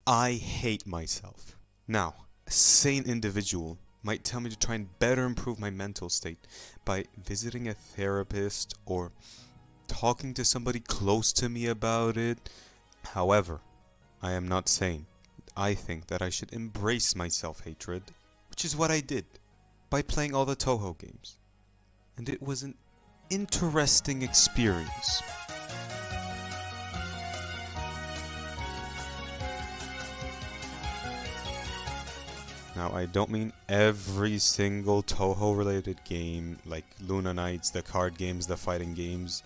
I hate myself. Now, a sane individual might tell me to try and better improve my mental state by visiting a therapist or talking to somebody close to me about it. However, I am not sane. I think that I should embrace my self-hatred, which is what I did by playing all the Touhou games. And it was an interesting experience. Now, I don't mean every single Touhou related game, like Luna Knights, the card games, the fighting games,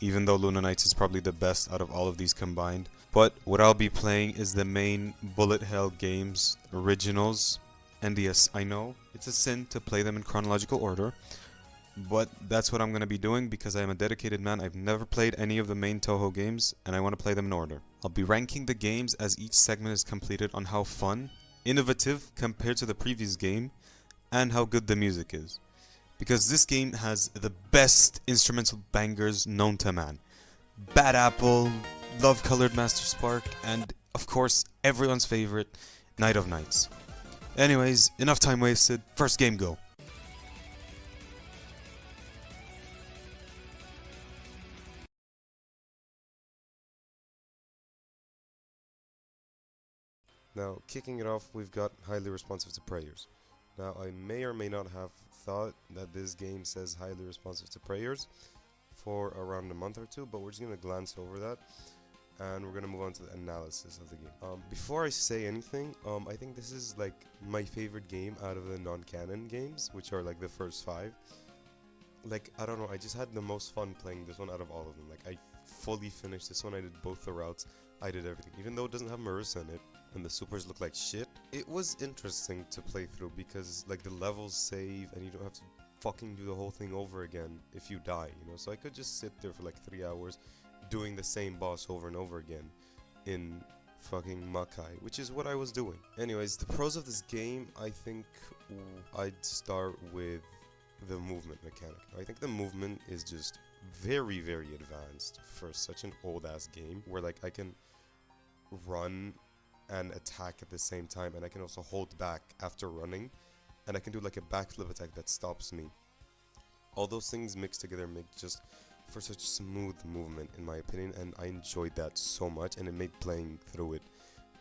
even though Luna Knights is probably the best out of all of these combined. But what I'll be playing is the main bullet hell games, originals. And yes, I know it's a sin to play them in chronological order, but that's what I'm going to be doing because I am a dedicated man. I've never played any of the main Touhou games, and I want to play them in order. I'll be ranking the games as each segment is completed on how fun, innovative compared to the previous game, and how good the music is. Because this game has the best instrumental bangers known to man. Bad Apple, Love Colored Master Spark, and of course everyone's favorite, Night of Nights. Anyways, enough time wasted, first game go. Now, kicking it off, we've got highly responsive to prayers. Now, I may or may not have thought that this game says highly responsive to prayers for around a month or two, but we're just going to glance over that, and we're going to move on to the analysis of the game. Before I say anything, I think this is like my favorite game out of the non-canon games, which are like the first 5. Like, I don't know, I just had the most fun playing this one out of all of them. Like, I fully finished this one, I did both the routes, I did everything. Even though it doesn't have Marisa in it, and the supers look like shit, it was interesting to play through because like the levels save and you don't have to fucking do the whole thing over again if you die, you know. So I could just sit there for like 3 hours doing the same boss over and over again in fucking Makai, which is what I was doing. Anyways, the pros of this game, I think I'd start with the movement mechanic. I think the movement is just very, very advanced for such an old ass game where like I can run and attack at the same time, and I can also hold back after running, and I can do like a backflip attack that stops me. All those things mixed together make just for such smooth movement in my opinion, and I enjoyed that so much, and it made playing through it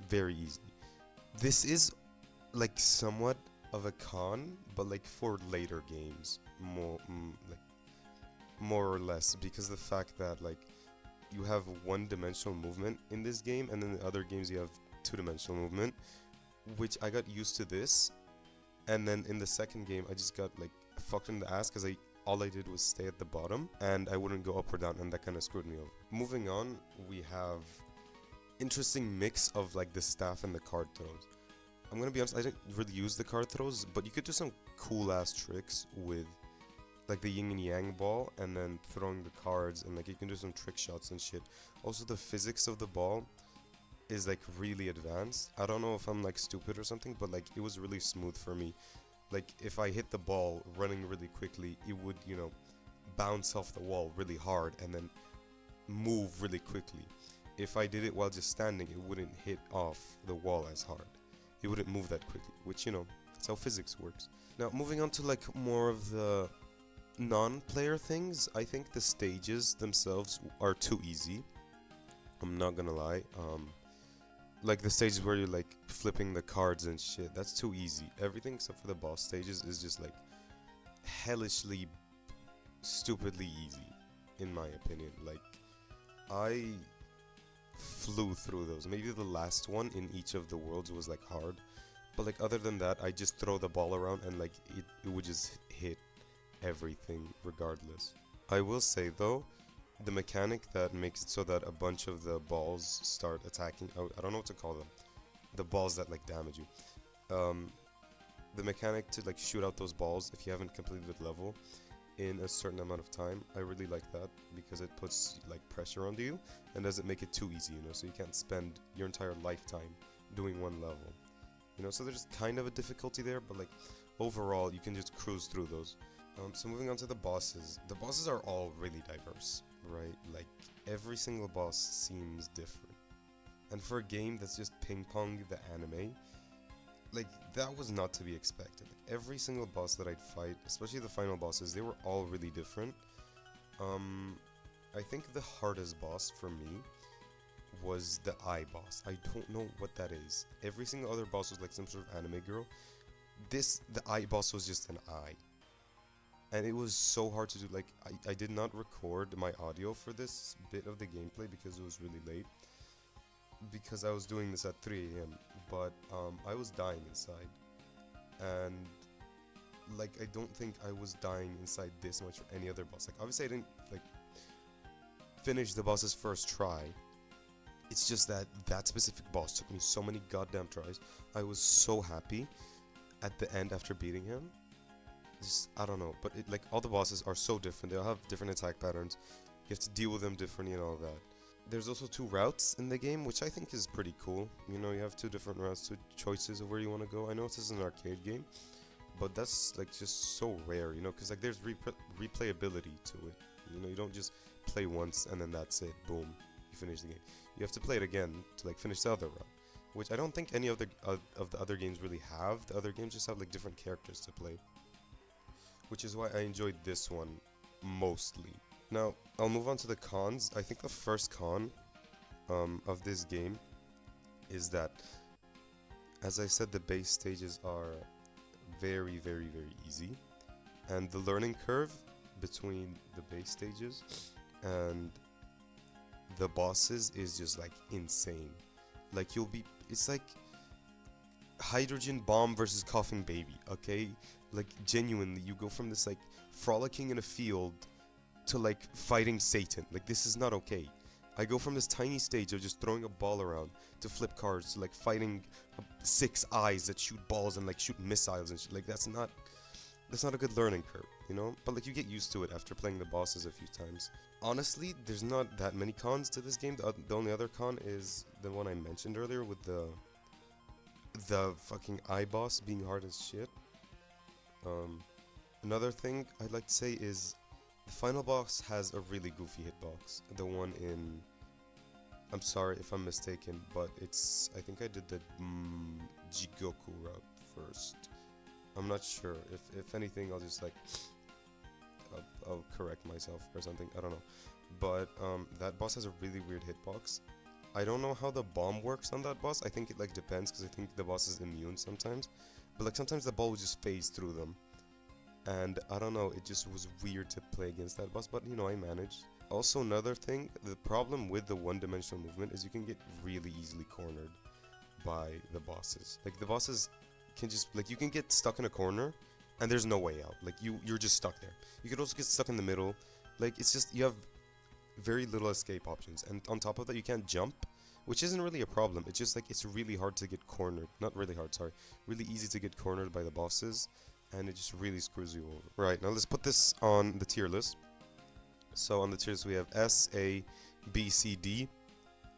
very easy. This is like somewhat of a con, but like for later games, more or less, because the fact that like you have one-dimensional movement in this game, and then in the other games you have two-dimensional movement, which I got used to this, and then in the second game I just got like fucked in the ass because all I did was stay at the bottom and I wouldn't go up or down, and that kind of screwed me over. Moving on, we have interesting mix of like the staff and the card throws. I'm gonna be honest, I didn't really use the card throws, but you could do some cool ass tricks with like the yin and yang ball and then throwing the cards, and like you can do some trick shots and shit. Also, the physics of the ball is like really advanced. I don't know if I'm like stupid or something, but like it was really smooth for me. Like if I hit the ball running really quickly, it would, you know, bounce off the wall really hard and then move really quickly. If I did it while just standing, it wouldn't hit off the wall as hard. It wouldn't move that quickly, which, you know, that's how physics works. Now, moving on to like more of the non-player things, I think the stages themselves are too easy. I'm not gonna lie. Like the stages where you're like flipping the cards and shit, that's too easy. Everything except for the boss stages is just like hellishly, stupidly easy, in my opinion. Like, I flew through those. Maybe the last one in each of the worlds was like hard, but like other than that, I just throw the ball around and like it would just hit everything regardless. I will say though, the mechanic that makes it so that a bunch of the balls start attacking, I don't know what to call them, the balls that like damage you, the mechanic to like shoot out those balls if you haven't completed the level in a certain amount of time, I really like that because it puts like pressure onto you and doesn't make it too easy, you know, so you can't spend your entire lifetime doing one level, you know. So there's kind of a difficulty there, but like overall you can just cruise through those. So moving on to the bosses are all really diverse, right? Like every single boss seems different, And for a game that's just ping-pong the anime, like, that was not to be expected. Like, every single boss that I'd fight, especially the final bosses, they were all really different. I think the hardest boss for me was the eye boss. I don't know what that is. Every single other boss was like some sort of anime girl. The eye boss was just an eye. And it was so hard to do. Like, I did not record my audio for this bit of the gameplay because it was really late. Because I was doing this at 3 AM. But I was dying inside. And like, I don't think I was dying inside this much for any other boss. Like, obviously I didn't like finish the boss's first try. It's just that that specific boss took me so many goddamn tries. I was so happy at the end after beating him. Just, I don't know, but like, all the bosses are so different. They all have different attack patterns. You have to deal with them differently and all that. There's also 2 routes in the game, which I think is pretty cool. You know, you have 2 different routes, 2 choices of where you want to go. I know this is an arcade game, but that's like just so rare, you know, because like there's replayability to it. You know, you don't just play once and then that's it, boom, you finish the game. You have to play it again to like finish the other route, which I don't think any of the other games really have. The other games just have like different characters to play, which is why I enjoyed this one mostly. Now, I'll move on to the cons. I think the first con of this game is that, as I said, the base stages are very, very, very easy. And the learning curve between the base stages and the bosses is just like insane. Like, it's like hydrogen bomb versus coughing baby, okay? Like, genuinely, you go from this like frolicking in a field to like fighting Satan. Like, this is not okay. I go from this tiny stage of just throwing a ball around to flip cards to like fighting 6 eyes that shoot balls and like shoot missiles and shit. Like, that's not a good learning curve, you know? But like, you get used to it after playing the bosses a few times. Honestly, there's not that many cons to this game. The only other con is the one I mentioned earlier with the fucking eye boss being hard as shit. Another thing I'd like to say is the final boss has a really goofy hitbox. The one in, I'm sorry if I'm mistaken, but it's, I think I did the Jigoku route first. I'm not sure. If anything, I'll just like, I'll correct myself or something. I don't know. But that boss has a really weird hitbox. I don't know how the bomb works on that boss. I think it like depends, because I think the boss is immune sometimes. But like, sometimes the ball would just phase through them. And I don't know, it just was weird to play against that boss, but you know, I managed. Also, another thing, the problem with the one-dimensional movement is you can get really easily cornered by the bosses. Like, the bosses can just, like, you can get stuck in a corner and there's no way out. Like, you're just stuck there. You could also get stuck in the middle. Like, it's just, you have very little escape options. And on top of that, you can't jump, which isn't really a problem. It's just like, it's really hard to get cornered. Not really hard, sorry. Really easy to get cornered by the bosses. And it just really screws you over. Right, now let's put this on the tier list. So on the tiers we have S, A, B, C, D.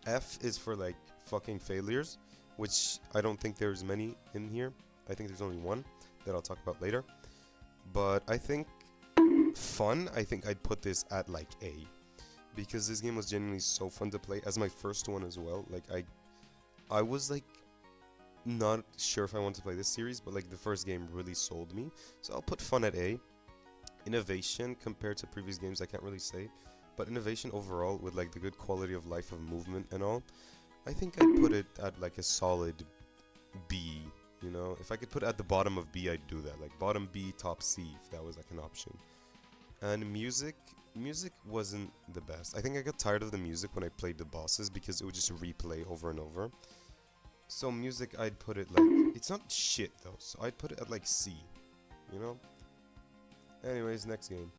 F is for like fucking failures, which I don't think there's many in here. I think there's only one that I'll talk about later. But I think fun, I think I'd put this at like A. Because this game was genuinely so fun to play, as my first one as well. Like, I was like, not sure if I want to play this series, but like the first game really sold me, so I'll put fun at A. Innovation compared to previous games, I can't really say, but innovation overall with like the good quality of life of movement and all, I think I'd put it at like a solid B. You know, if I could put it at the bottom of B, I'd do that, like bottom B, top C, if that was like an option. And music wasn't the best. I think I got tired of the music when I played the bosses because it would just replay over and over. So music, I'd put it like, it's not shit though, so I'd put it at like C, you know? Anyways, next game.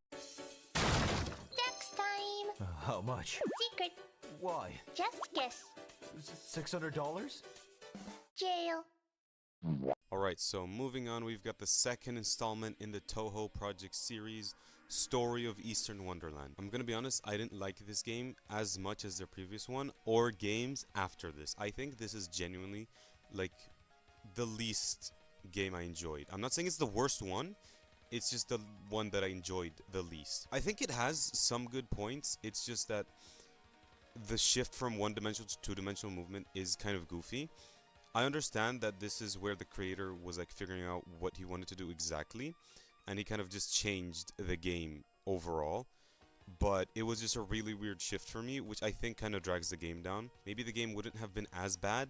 Next time. How much? Secret. Why? Just guess. $600? Jail. Alright, so moving on, we've got the second installment in the Touhou Project series, Story of Eastern Wonderland. I'm gonna be honest, I didn't like this game as much as their previous one, or games after this. I think this is genuinely, like, the least game I enjoyed. I'm not saying it's the worst one, it's just the one that I enjoyed the least. I think it has some good points, it's just that the shift from one-dimensional to two-dimensional movement is kind of goofy. I understand that this is where the creator was like figuring out what he wanted to do exactly, and he kind of just changed the game overall. But it was just a really weird shift for me, which I think kind of drags the game down. Maybe the game wouldn't have been as bad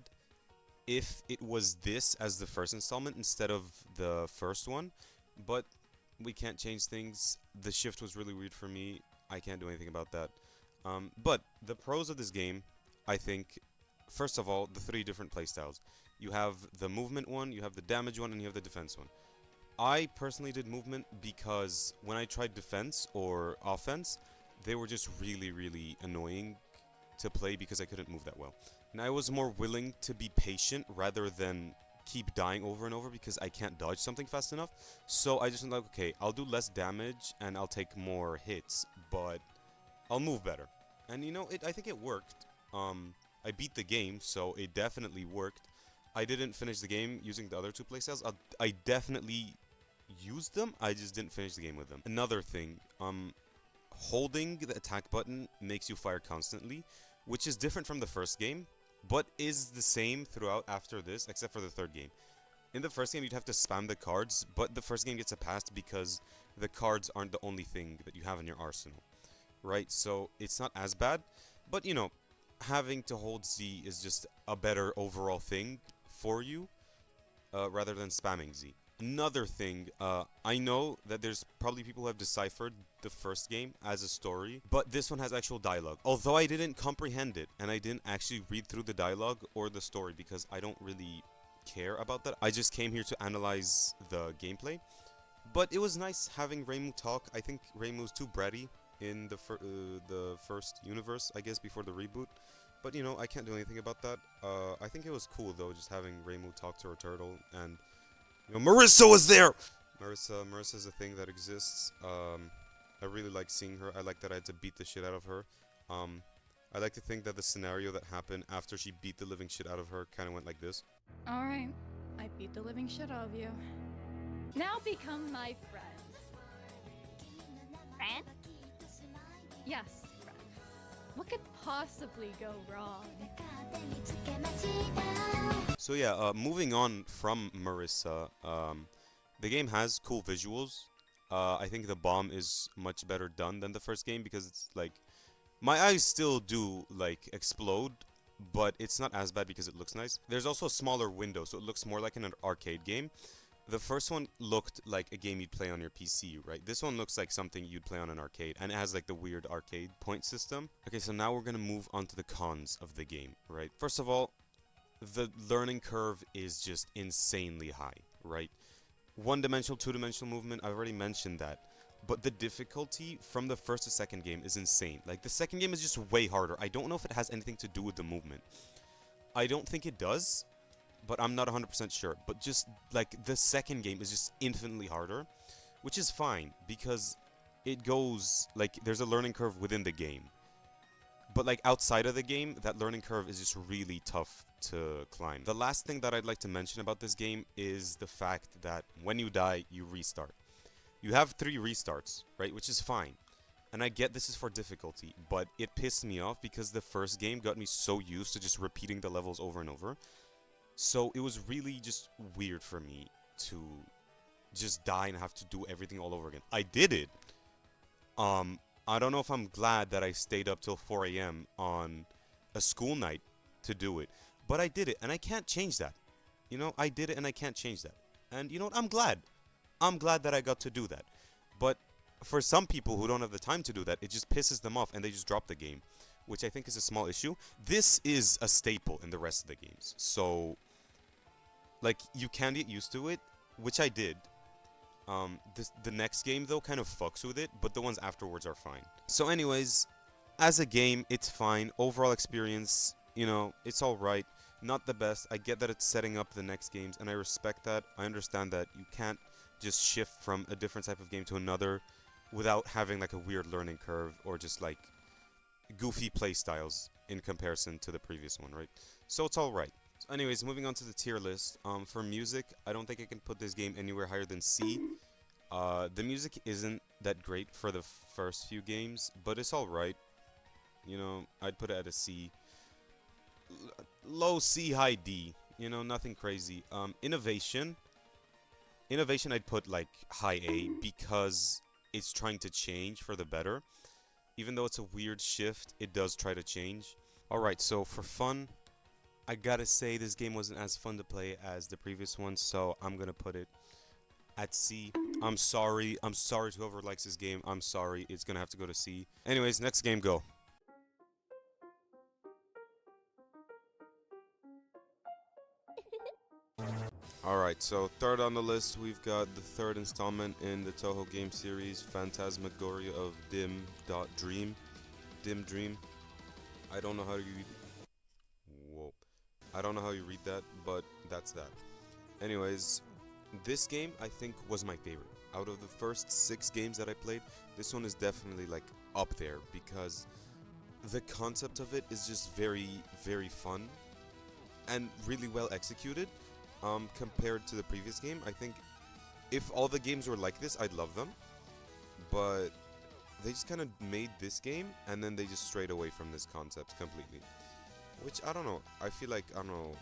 if it was this as the first installment instead of the first one, but we can't change things. The shift was really weird for me. I can't do anything about that. But the pros of this game, I think, first of all, the 3 different playstyles. You have the movement one, you have the damage one, and you have the defense one. I personally did movement because when I tried defense or offense, they were just really, really annoying to play because I couldn't move that well. And I was more willing to be patient rather than keep dying over and over because I can't dodge something fast enough. So I just went like, okay, I'll do less damage and I'll take more hits, but I'll move better. And you know, I think it worked. I beat the game, so it definitely worked. I didn't finish the game using the other 2 playstyles. I definitely used them, I just didn't finish the game with them. Another thing, holding the attack button makes you fire constantly, which is different from the first game, but is the same throughout after this, except for the 3rd game. In the first game, you'd have to spam the cards, but the first game gets a pass because the cards aren't the only thing that you have in your arsenal, right? So it's not as bad, but you know, having to hold Z is just a better overall thing for you, rather than spamming Z. Another thing, I know that there's probably people who have deciphered the first game as a story, but this one has actual dialogue. Although I didn't comprehend it, and I didn't actually read through the dialogue or the story because I don't really care about that. I just came here to analyze the gameplay. But it was nice having Reimu talk. I think Reimu's too bratty in the first universe, I guess, before the reboot. But, you know, I can't do anything about that. I think it was cool, though, just having Reimu talk to her turtle, and you know, Marisa was there! Marisa's a thing that exists. I really like seeing her. I like that I had to beat the shit out of her. I like to think that the scenario that happened after she beat the living shit out of her kind of went like this. Alright, I beat the living shit out of you. Now become my friend. Friend? Yes, friend. What could possibly go wrong? So yeah, moving on from Marisa, the game has cool visuals. I think the bomb is much better done than the first game because it's like, my eyes still do like explode, but it's not as bad because it looks nice. There's also a smaller window, so it looks more like an arcade game. The first one looked like a game you'd play on your PC, right? This one looks like something you'd play on an arcade, and it has like the weird arcade point system. Okay, so now we're gonna move on to the cons of the game, right? First of all, the learning curve is just insanely high, right? One-dimensional, two-dimensional movement, I've already mentioned that. But the difficulty from the first to second game is insane. Like, the second game is just way harder. I don't know if it has anything to do with the movement. I don't think it does, but I'm not 100% sure. But just, like, the second game is just infinitely harder, which is fine, because it goes, like, there's a learning curve within the game. But, like, outside of the game, that learning curve is just really tough to climb. The last thing that I'd like to mention about this game is the fact that when you die, you restart. You have 3 restarts, right, which is fine. And I get this is for difficulty, but it pissed me off because the first game got me so used to just repeating the levels over and over. So it was really just weird for me to just die and have to do everything all over again. I did it. I don't know if I'm glad that I stayed up till 4 a.m. on a school night to do it, but I did it, and I can't change that. You know, I did it, and I can't change that. And you know what? I'm glad. I'm glad that I got to do that. But for some people who don't have the time to do that, it just pisses them off, and they just drop the game, which I think is a small issue. This is a staple in the rest of the games, so like you can get used to it, which I did. The next game, though, kind of fucks with it, but the ones afterwards are fine. So anyways, as a game, it's fine. Overall experience, you know, it's alright. Not the best. I get that it's setting up the next games, and I respect that. I understand that you can't just shift from a different type of game to another without having, like, a weird learning curve or just, like, goofy play styles in comparison to the previous one, right? So it's alright. So anyways, moving on to the tier list. For music, I don't think I can put this game anywhere higher than C. The music isn't that great for the first few games, but it's alright. You know, I'd put it at a C. Low C, high D. You know, nothing crazy. Innovation. Innovation I'd put like high A because it's trying to change for the better. Even though it's a weird shift, it does try to change. Alright, so for fun, I gotta say this game wasn't as fun to play as the previous one, so I'm gonna put it at C. I'm sorry to whoever likes this game, I'm sorry, it's gonna have to go to C. Anyways, next game, go. Alright, so third on the list, we've got the third installment in the Touhou game series, Phantasamagoria of Dim Dream. Dim Dream. I don't know how you... Whoa. I don't know how you read that, but that's that. Anyways, this game, I think, was my favorite. Out of the first 6 games that I played, this one is definitely, like, up there, because the concept of it is just very, very fun, and really well executed. Compared to the previous game, I think if all the games were like this, I'd love them. But they just kind of made this game, and then they just strayed away from this concept completely. Which, I don't know, I feel like, I don't know,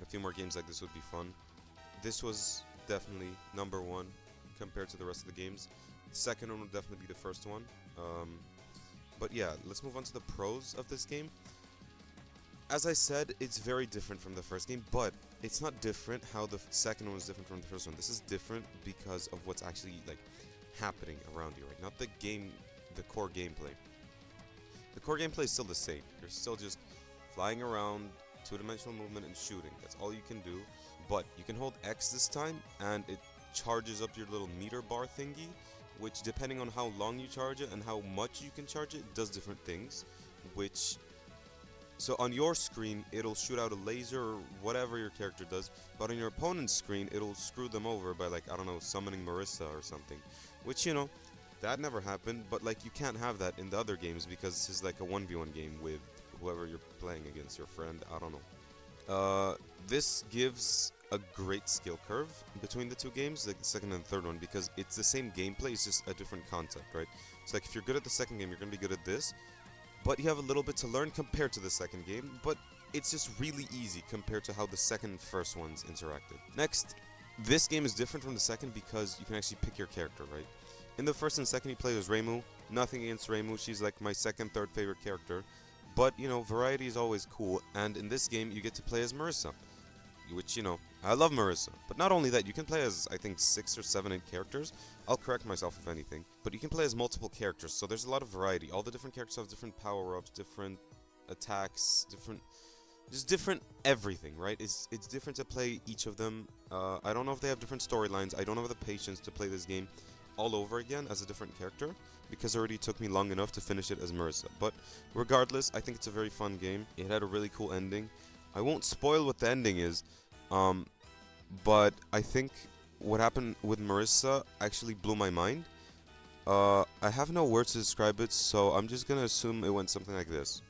a few more games like this would be fun. This was definitely number 1 compared to the rest of the games. The second one would definitely be the first one. But yeah, let's move on to the pros of this game. As I said, it's very different from the first game, but it's not different how the second one is different from the first one. This is different because of what's actually, like, happening around you, right? Not the game, the core gameplay. The core gameplay is still the same. You're still just flying around, 2-dimensional movement, and shooting. That's all you can do. But you can hold X this time, and it charges up your little meter bar thingy, which, depending on how long you charge it and how much you can charge it, does different things, which... So on your screen, it'll shoot out a laser or whatever your character does, but on your opponent's screen, it'll screw them over by, like, I don't know, summoning Marisa or something. Which, you know, that never happened, but, like, you can't have that in the other games because this is, like, a 1v1 game with whoever you're playing against, your friend, I don't know. This gives a great skill curve between the two games, like the second and third one, because it's the same gameplay, it's just a different concept, right? So, like, if you're good at the second game, you're gonna be good at this. But you have a little bit to learn compared to the second game, but it's just really easy compared to how the second and first ones interacted. Next, this game is different from the second because you can actually pick your character, right? In the first and second you play as Reimu. Nothing against Reimu, she's like my second, third favorite character. But, you know, variety is always cool, and in this game you get to play as Marisa. Which, you know, I love Marisa. But not only that, you can play as, I think, 6 or 7 characters. I'll correct myself if anything. But you can play as multiple characters, so there's a lot of variety. All the different characters have different power-ups, different attacks, just different everything, right? It's different to play each of them. I don't know if they have different storylines. I don't have the patience to play this game all over again as a different character, because it already took me long enough to finish it as Marisa. But regardless, I think it's a very fun game. It had a really cool ending. I won't spoil what the ending is, but I think what happened with Marisa actually blew my mind. I have no words to describe it, so I'm just gonna assume it went something like this.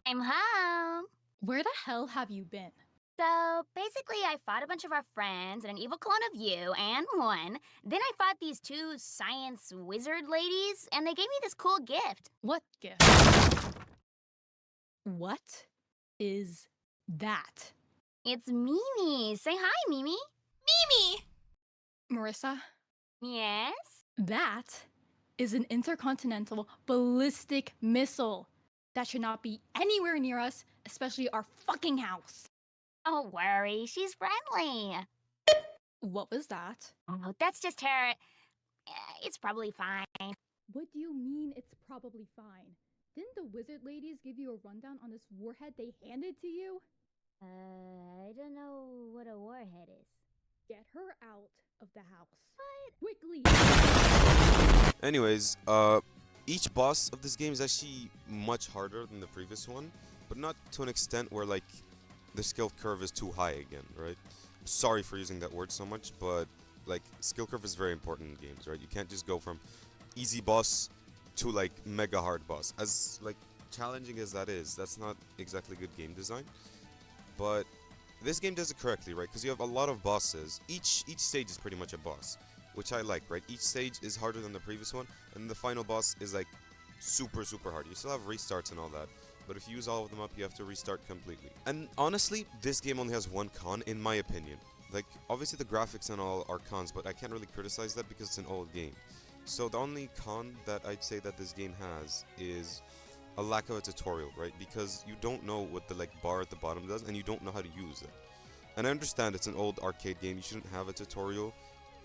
I'm home. Where the hell have you been? So basically, I fought a bunch of our friends and an evil clone of you and won. Then I fought these 2 science wizard ladies, and they gave me this cool gift. What gift? What is that? It's Mimi. Say hi, Mimi. Mimi! Marisa, Yes? that is an intercontinental ballistic missile. That should not be anywhere near us, especially our fucking house. Don't worry, she's friendly. What was that? Oh, that's just her. It's probably fine. What do you mean it's probably fine? Didn't the wizard ladies give you a rundown on this warhead they handed to you? I don't know what a warhead is. Get her out of the house. Quickly! Anyways, each boss of this game is actually much harder than the previous one, but not to an extent where, like, the skill curve is too high again, right? Sorry for using that word so much, but, like, skill curve is very important in games, right? You can't just go from easy boss to, like, mega hard boss. As, like, challenging as that is, that's not exactly good game design. But this game does it correctly, right? Because you have a lot of bosses. Each stage is pretty much a boss, which I like, right? Each stage is harder than the previous one, and the final boss is, like, super, super hard. You still have restarts and all that, but if you use all of them up, you have to restart completely. And honestly, this game only has one con, in my opinion. Like, obviously the graphics and all are cons, but I can't really criticize that because it's an old game. So the only con that I'd say that this game has is a lack of a tutorial, right? Because you don't know what the like bar at the bottom does, and you don't know how to use it. And I understand it's an old arcade game, you shouldn't have a tutorial.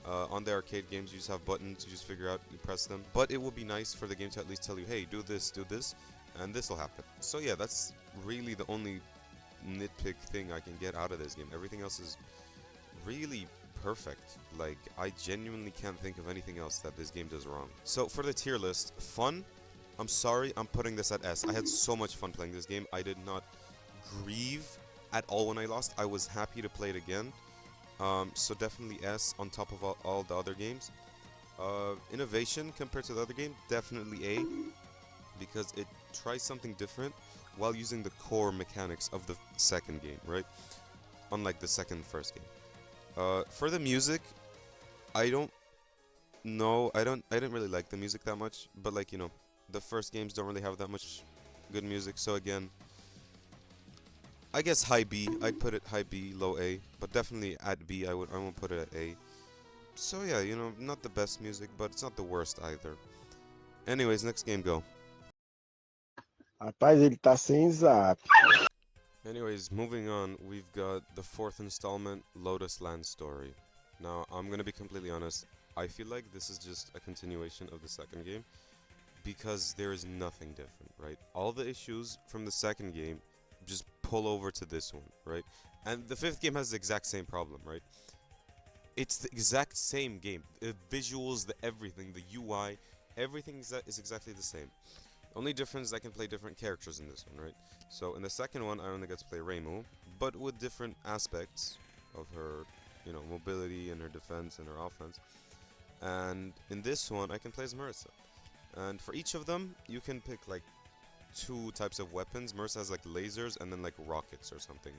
On the arcade games, you just have buttons, you just figure out, you press them. But it would be nice for the game to at least tell you, hey, do this, and this will happen. So yeah, that's really the only nitpick thing I can get out of this game. Everything else is really perfect. Like, I genuinely can't think of anything else that this game does wrong. So for the tier list, fun, I'm sorry, I'm putting this at S. I had so much fun playing this game. I did not grieve at all when I lost. I was happy to play it again. So definitely S on top of all the other games. Innovation compared to the other game, definitely A, because it tries something different while using the core mechanics of the second game, right? Unlike the first game. For the music, I don't know. I didn't really like the music that much, but like, you know, the first games don't really have that much good music. So again, I guess high B. I'd put it high B, low A, but definitely at B. I won't put it at A. So yeah, you know, not the best music, but it's not the worst either. Anyways, next game, go. Rapaz, ele tá sem zap. Anyways, moving on, we've got the fourth installment, Lotus Land Story. Now, I'm gonna be completely honest, I feel like this is just a continuation of the second game, because there is nothing different, right? All the issues from the second game just pull over to this one, right? And the fifth game has the exact same problem, right? It's the exact same game. The visuals, the everything, the UI, everything is exactly the same. Only difference is I can play different characters in this one, right? So in the second one, I only get to play Reimu, but with different aspects of her, you know, mobility and her defense and her offense. And in this one, I can play as Marisa. And for each of them, you can pick like 2 types of weapons. Marisa has like lasers and then like rockets or something.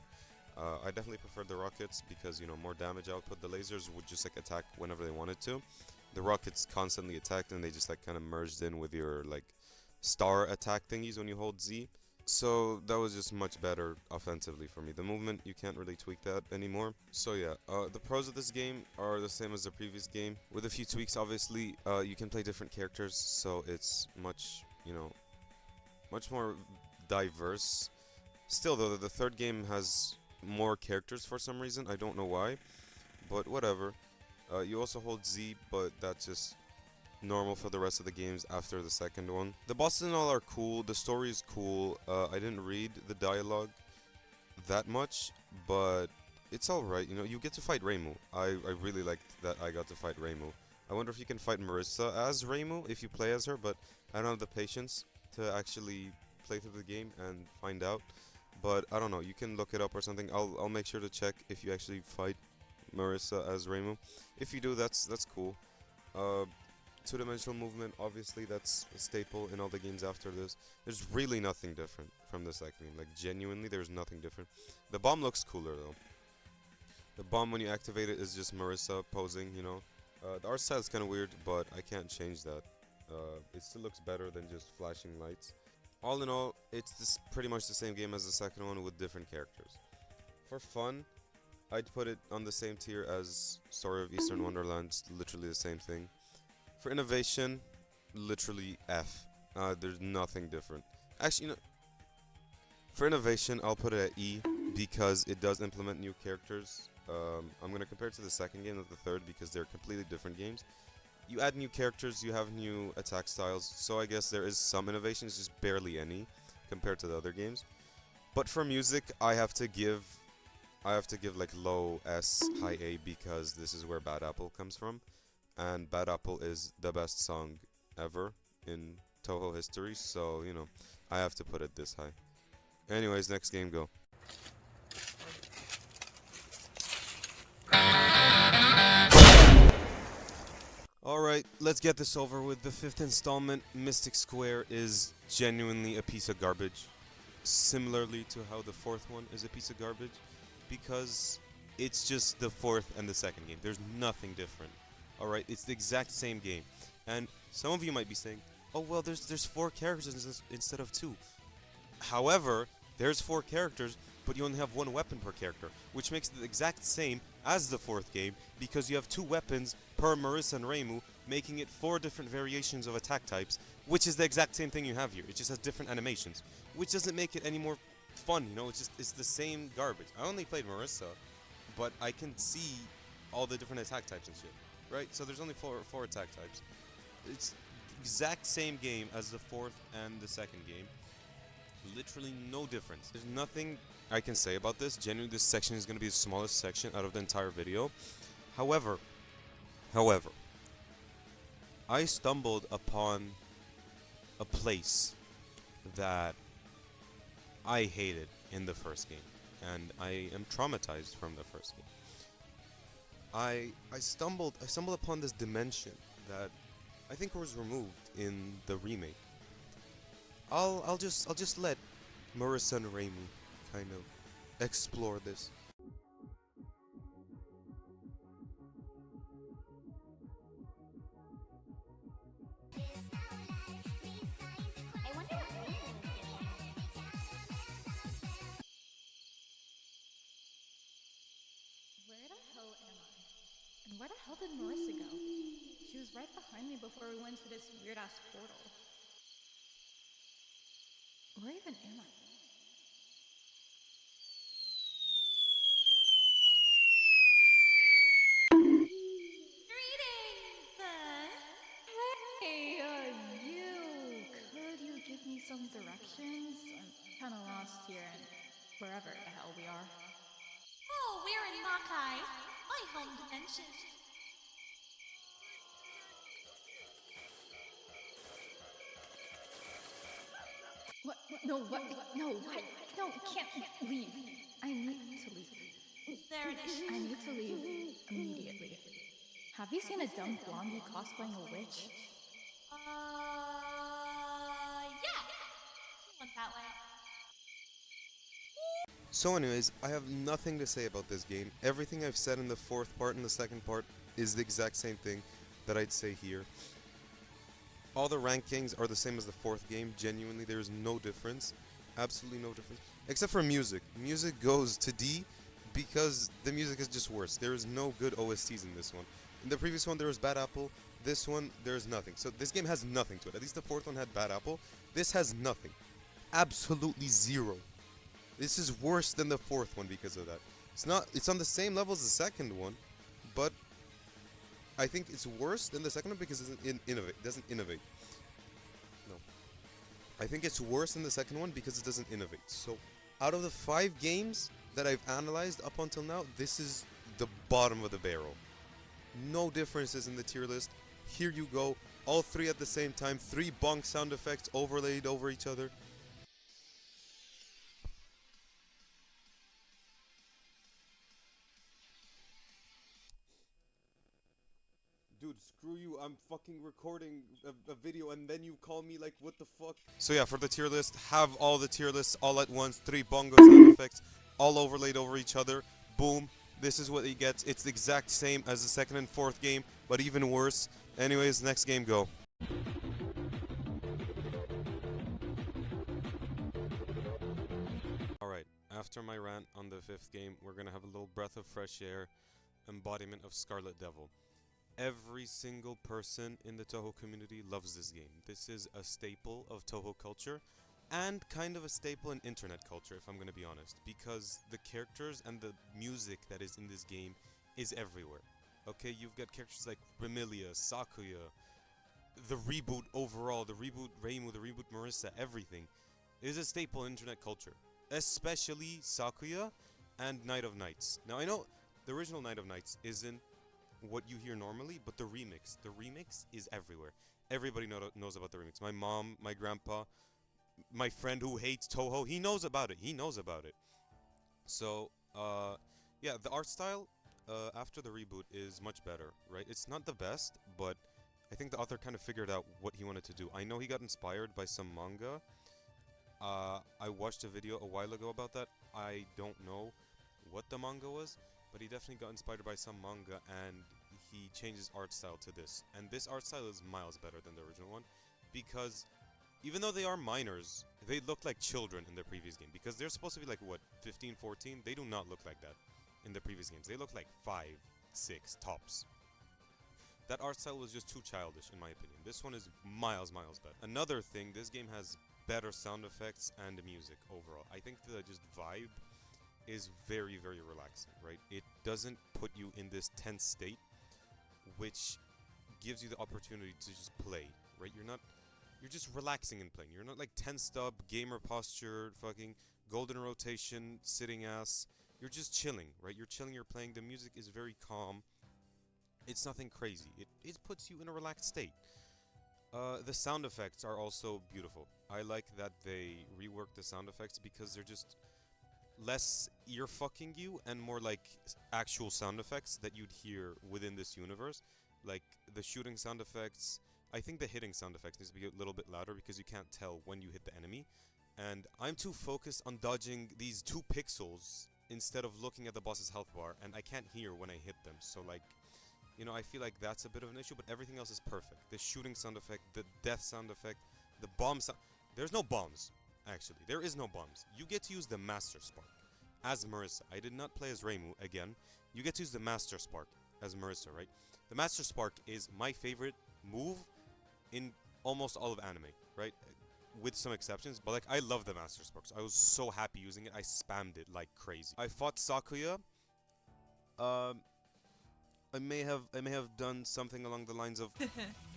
I definitely prefer the rockets because, you know, more damage output. The lasers would just like attack whenever they wanted to. The rockets constantly attacked and they just like kind of merged in with your like star attack thingies when you hold Z. So that was just much better offensively for me. The movement, you can't really tweak that anymore. So yeah, the pros of this game are the same as the previous game. With a few tweaks, obviously, you can play different characters, so it's much, you know, much more diverse. Still though, the third game has more characters for some reason. I don't know why, but whatever. You also hold Z, but that's just normal for the rest of the games after the second one. The bosses and all are cool. The story is cool. I didn't read the dialogue that much, but it's alright. You know, you get to fight Reimu. I really liked that I got to fight Reimu. I wonder if you can fight Marisa as Reimu if you play as her, but I don't have the patience to actually play through the game and find out. But I don't know. You can look it up or something. I'll make sure to check if you actually fight Marisa as Reimu. If you do, that's cool. Two-dimensional movement, obviously that's a staple in all the games after this. There's really nothing different from the second game. Like, genuinely, there's nothing different. The bomb looks cooler, though. The bomb, when you activate it, is just Marisa posing, you know. The art style is kind of weird, but I can't change that. It still looks better than just flashing lights. All in all, it's pretty much the same game as the second one with different characters. For fun, I'd put it on the same tier as Story of Eastern Wonderland. It's literally the same thing. For innovation, literally F. There's nothing different. Actually, you know, for innovation, I'll put it at E because it does implement new characters. I'm going to compare it to the second game, not the third, because they're completely different games. You add new characters, you have new attack styles, so I guess there is some innovation, it's just barely any compared to the other games. But for music, I have to give like low S, high A, because this is where Bad Apple comes from. And Bad Apple is the best song ever in Touhou history, so, you know, I have to put it this high. Anyways, next game, go. Alright, let's get this over with. The 5th installment, Mystic Square, is genuinely a piece of garbage. Similarly to how the 4th one is a piece of garbage, because it's just the 4th and the second game. There's nothing different. Alright, it's the exact same game. And some of you might be saying, oh well, there's 4 characters instead of 2. However, there's 4 characters, but you only have 1 weapon per character, which makes it the exact same as the 4th game, because you have 2 weapons per Marisa and Reimu, making it 4 different variations of attack types, which is the exact same thing you have here. It just has different animations, which doesn't make it any more fun, you know? It's the same garbage. I only played Marisa, but I can see all the different attack types and shit, right? So there's only four attack types. It's the exact same game as the 4th and the 2nd game. Literally no difference. There's nothing I can say about this. Genuinely, this section is going to be the smallest section out of the entire video. However, I stumbled upon a place that I hated in the first game, and I am traumatized from the first game. I stumbled upon this dimension that I think was removed in the remake. I'll just let Marisa and Reimu kind of explore this. I wonder what Reimu is doing. Where the hell am I? And where the hell did Marisa go? She was right behind me before we went to this weird-ass portal. Where even am I? Greetings! Hey, you! Could you give me some directions? I'm kind of lost here and wherever the hell we are. Oh, we're in Makai, my home dimension. What? No, what? No, what? No, can't leave. I need to leave. There it is. I need to leave immediately. Have you seen a dumb blondie cosplaying a witch? Yeah. She went that way. So anyways, I have nothing to say about this game. Everything I've said in the 4th part and the 2nd part is the exact same thing that I'd say here. All the rankings are the same as the 4th game. Genuinely, there is no difference. Absolutely no difference. Except for music. Music goes to D because the music is just worse. There is no good OSTs in this one. In the previous one, there was Bad Apple. This one, there's nothing. So this game has nothing to it. At least the 4th one had Bad Apple. This has nothing. Absolutely zero. This is worse than the 4th one because of that. It's on the same level as the 2nd one, but I think it's worse than the 2nd one because it doesn't innovate. No. I think it's worse than the 2nd one because it doesn't innovate. So, out of the 5 games that I've analyzed up until now, this is the bottom of the barrel. No differences in the tier list. Here you go. All 3 at the same time. 3 bonk sound effects overlaid over each other. Dude, screw you, I'm fucking recording a video and then you call me like, what the fuck? So yeah, for the tier list, have all the tier lists all at once, 3 bongo sound effects, all overlaid over each other, boom, this is what he gets. It's the exact same as the 2nd and 4th game, but even worse. Anyways, next game, go. Alright, after my rant on the 5th game, we're gonna have a little breath of fresh air, embodiment of Scarlet Devil. Every single person in the Touhou community loves this game. This is a staple of Touhou culture, and kind of a staple in internet culture, if I'm gonna be honest, because the characters and the music that is in this game is everywhere. Okay, you've got characters like Remilia, Sakuya, the reboot overall, the reboot Reimu, the reboot Marisa, everything. It is a staple in internet culture, especially Sakuya and Night of Nights. Now I know the original Night of Nights isn't what you hear normally, but the remix is everywhere. Everybody knows about the remix. My mom, my grandpa, my friend who hates Touhou, he knows about it. So yeah, the art style after the reboot is much better, right? It's not the best, but I think the author kind of figured out what he wanted to do. I know he got inspired by some manga. I watched a video a while ago about that. I don't know what the manga was, but he definitely got inspired by some manga, and he changed his art style to this. And this art style is miles better than the original one, because even though they are minors, they look like children in the previous game. Because they're supposed to be like, what, 15, 14? They do not look like that in the previous games. They look like 5, 6 tops. That art style was just too childish, in my opinion. This one is miles better. Another thing, this game has better sound effects and music overall. I think the just vibe is very relaxing, right? It doesn't put you in this tense state, which gives you the opportunity to just play, right? You're just relaxing and playing. You're not like tensed up, gamer posture, fucking golden rotation, sitting ass. You're just chilling, right? You're chilling, you're playing. The music is very calm. It's nothing crazy. It puts you in a relaxed state. The sound effects are also beautiful. I like that they rework the sound effects because they're just less ear fucking you and more like actual sound effects that you'd hear within this universe. Like the shooting sound effects. I think the hitting sound effects needs to be a little bit louder because you can't tell when you hit the enemy. And I'm too focused on dodging these 2 pixels instead of looking at the boss's health bar, and I can't hear when I hit them. So like, you know, I feel like that's a bit of an issue, but everything else is perfect. The shooting sound effect, the death sound effect, the bomb sound. There's no bombs, actually. There is no bombs. You get to use the Master Spark as Marisa. I did not play as Reimu again. You get to use the Master Spark as Marisa, right? The Master Spark is my favorite move in almost all of anime, right? With some exceptions, but like I love the Master Sparks. I was so happy using it. I spammed it like crazy. I fought Sakuya. I may have done something along the lines of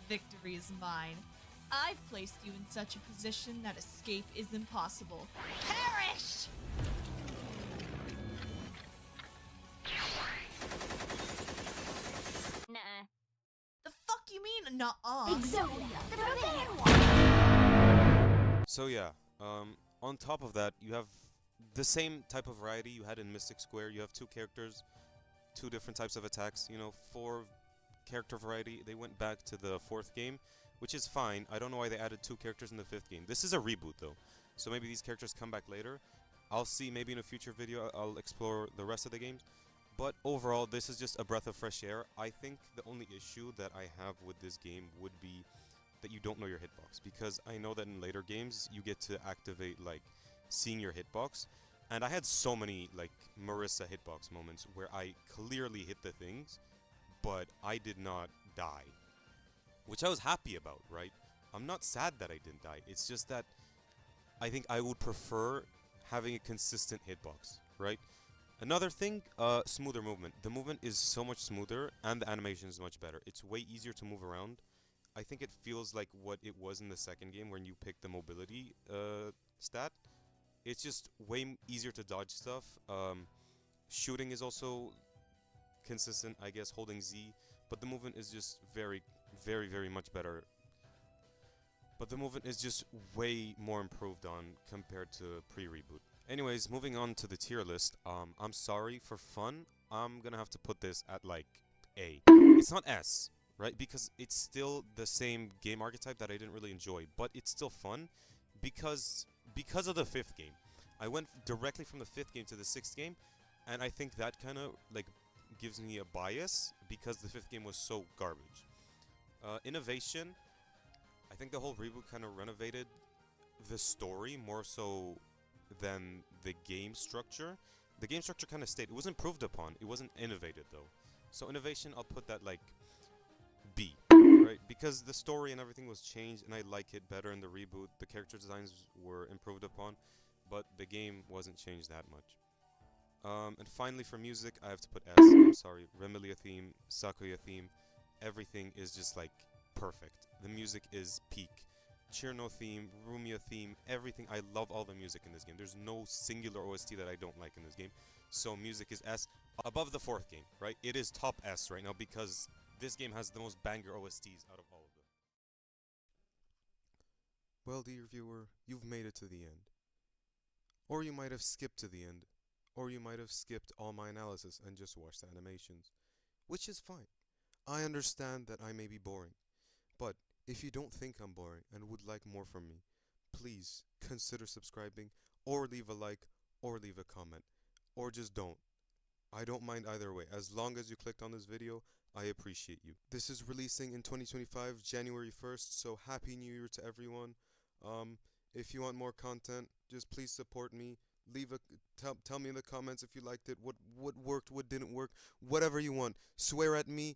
Victory is mine. I've placed you in such a position that escape is impossible. Perish! Nuh-uh. The fuck you mean, nuh-uh? Exodia, the forbidden one! So yeah, on top of that, you have the same type of variety you had in Mystic Square. You have 2 characters, 2 different types of attacks, you know, 4 character variety. They went back to the 4th game, which is fine. I don't know why they added 2 characters in the 5th game. This is a reboot though, so maybe these characters come back later. I'll see, maybe in a future video I'll explore the rest of the games. But overall, this is just a breath of fresh air. I think the only issue that I have with this game would be that you don't know your hitbox, because I know that in later games you get to activate like seeing your hitbox, and I had so many like Marisa hitbox moments where I clearly hit the things, but I did not die, which I was happy about, right? I'm not sad that I didn't die. It's just that I think I would prefer having a consistent hitbox, right? Another thing, smoother movement. The movement is so much smoother, and the animation is much better. It's way easier to move around. I think it feels like what it was in the 2nd game when you pick the mobility stat. It's just way easier to dodge stuff. Shooting is also consistent, I guess, holding Z, but the movement is just very much better. But the movement is just way more improved on compared to pre-reboot. Anyways, moving on to the tier list. I'm sorry, for fun, I'm gonna have to put this at like A. It's not S, right? Because it's still the same game archetype that I didn't really enjoy, but it's still fun because of the 5th game. I went directly from the 5th game to the 6th game, and I think that kind of like gives me a bias because the 5th game was so garbage. Innovation, I think the whole reboot kind of renovated the story more so than the game structure. The game structure kind of stayed. It was improved upon. It wasn't innovated though. So innovation, I'll put that like B, right? Because the story and everything was changed, and I like it better in the reboot. The character designs were improved upon, but the game wasn't changed that much. And finally, for music, I have to put S. I'm sorry. Remelia theme, Sakuya theme, everything is just like perfect. The music is peak. Chirno theme, Rumia theme, everything. I love all the music in this game. There's no singular OST that I don't like in this game. So music is S. Above the 4th game, right? It is top S right now because this game has the most banger OSTs out of all of them. Well, dear viewer, you've made it to the end. Or you might have skipped to the end. Or you might have skipped all my analysis and just watched the animations. Which is fine. I understand that I may be boring. But if you don't think I'm boring and would like more from me, please consider subscribing, or leave a like, or leave a comment. Or just don't. I don't mind either way. As long as you clicked on this video, I appreciate you. This is releasing in 2025, January 1st, so Happy New Year to everyone. If you want more content, just please support me. Leave a tell me in the comments if you liked it, what worked, what didn't work, whatever you want. Swear at me,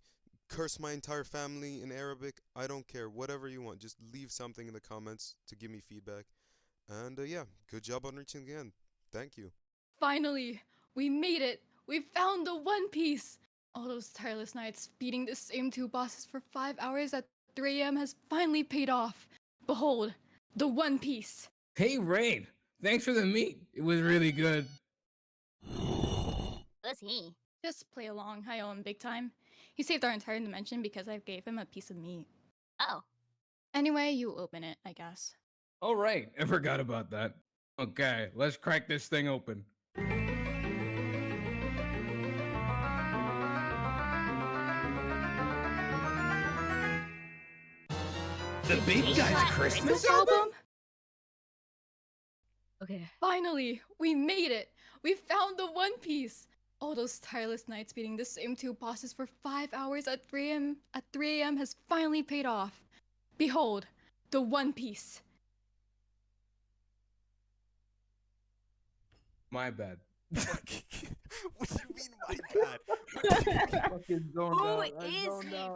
curse my entire family in Arabic. I don't care. Whatever you want. Just leave something in the comments to give me feedback. And yeah, good job on reaching the end. Thank you. Finally, we made it. We found the One Piece. All those tireless nights beating the same two bosses for 5 hours at 3 a.m. has finally paid off. Behold, the One Piece. Hey, Rain. Thanks for the meat. It was really good. Who's he? Just play along. I owe him big time. He saved our entire dimension because I gave him a piece of meat. Oh. Anyway, you open it, I guess. All right. I forgot about that. Okay, let's crack this thing open. The Big Guy's Christmas album? Okay. Finally, we made it! We found the One Piece! All those tireless nights beating the same two bosses for 5 hours at 3 a.m. has finally paid off. Behold, the One Piece. My bad. What do you mean, my bad? Who is he?